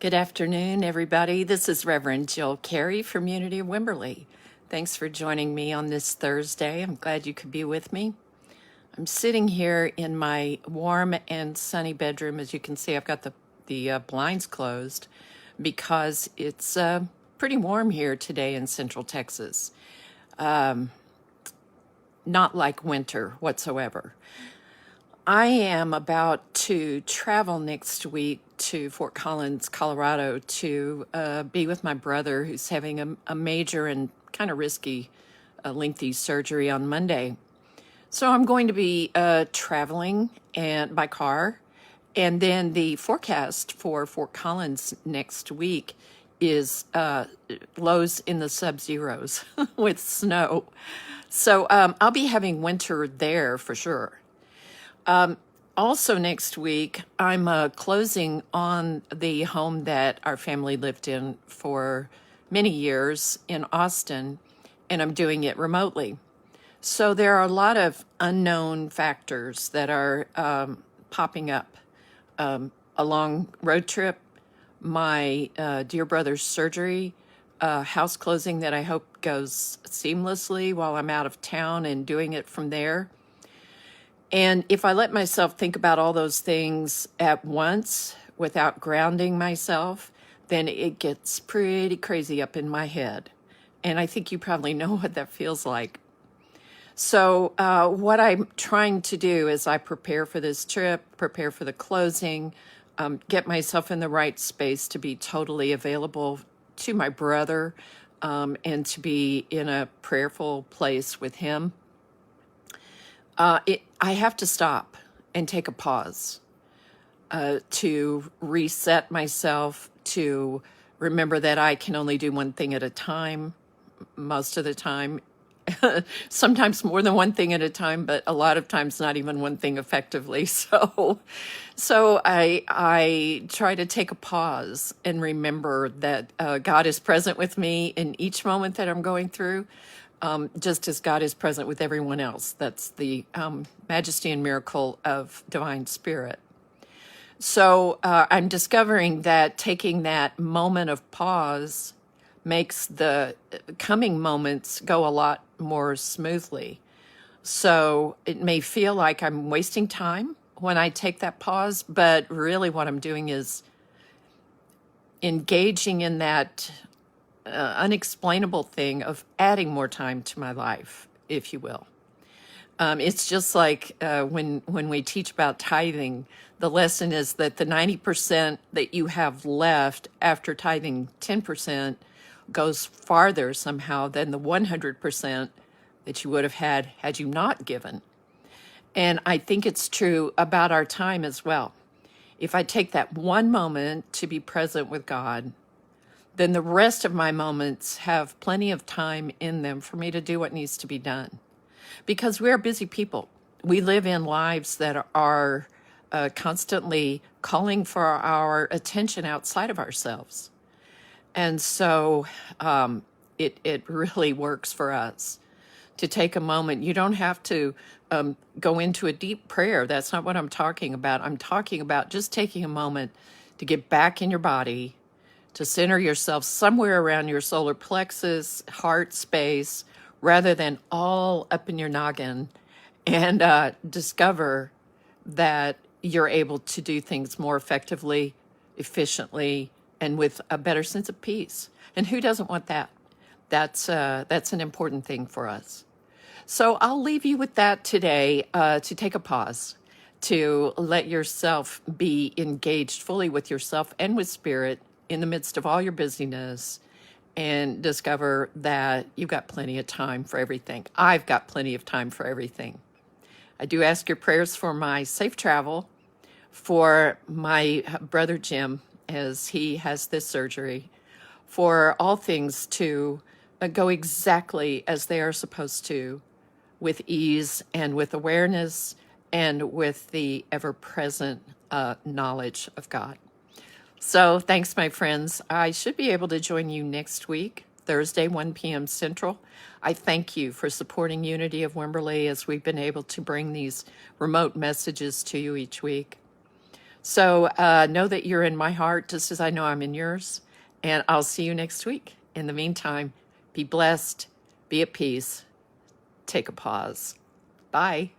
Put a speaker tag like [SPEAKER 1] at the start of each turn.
[SPEAKER 1] Good afternoon, everybody. This is Reverend Jill Carey from Unity of Wimberley. Thanks for joining me on this Thursday. I'm glad you could be with me. I'm sitting here in my warm and sunny bedroom. As you can see, I've got the blinds closed because it's pretty warm here today in Central Texas. Not like winter whatsoever. I am about to travel next week to Fort Collins, Colorado, to be with my brother who's having a major and kind of risky, lengthy surgery on Monday. So I'm going to be traveling and by car, and then the forecast for Fort Collins next week is lows in the sub-zeros with snow. So I'll be having winter there for sure. Also next week, I'm closing on the home that our family lived in for many years in Austin, and I'm doing it remotely. So there are a lot of unknown factors that are popping up. A long road trip, my dear brother's surgery, house closing that I hope goes seamlessly while I'm out of town and doing it from there. And if I let myself think about all those things at once without grounding myself, then it gets pretty crazy up in my head. And I think you probably know what that feels like. So what I'm trying to do as I prepare for this trip, prepare for the closing, get myself in the right space to be totally available to my brother and to be in a prayerful place with him. I have to stop and take a pause to reset myself, to remember that I can only do one thing at a time, most of the time, sometimes more than one thing at a time, but a lot of times not even one thing effectively. So I try to take a pause and remember that God is present with me in each moment that I'm going through. Just as God is present with everyone else. That's the majesty and miracle of divine spirit. So I'm discovering that taking that moment of pause makes the coming moments go a lot more smoothly. So it may feel like I'm wasting time when I take that pause, but really what I'm doing is engaging in that unexplainable thing of adding more time to my life, if you will. It's just like when we teach about tithing, the lesson is that the 90% that you have left after tithing 10% goes farther somehow than the 100% that you would have had you not given. And I think it's true about our time as well. If I take that one moment to be present with God, then the rest of my moments have plenty of time in them for me to do what needs to be done. Because we're busy people. We live in lives that are constantly calling for our attention outside of ourselves. And so it really works for us to take a moment. You don't have to go into a deep prayer. That's not what I'm talking about. I'm talking about just taking a moment to get back in your body, to center yourself somewhere around your solar plexus, heart space, rather than all up in your noggin, and discover that you're able to do things more effectively, efficiently, and with a better sense of peace. And who doesn't want that? That's an important thing for us. So I'll leave you with that today, to take a pause, to let yourself be engaged fully with yourself and with spirit in the midst of all your busyness, and discover that you've got plenty of time for everything. I've got plenty of time for everything. I do ask your prayers for my safe travel, for my brother Jim as he has this surgery, for all things to go exactly as they are supposed to, with ease and with awareness and with the ever-present knowledge of God. So thanks, my friends. I should be able to join you next week, Thursday, 1 p.m. Central. I thank you for supporting Unity of Wimberley as we've been able to bring these remote messages to you each week. So know that you're in my heart just as I know I'm in yours. And I'll see you next week. In the meantime, be blessed, be at peace, take a pause. Bye.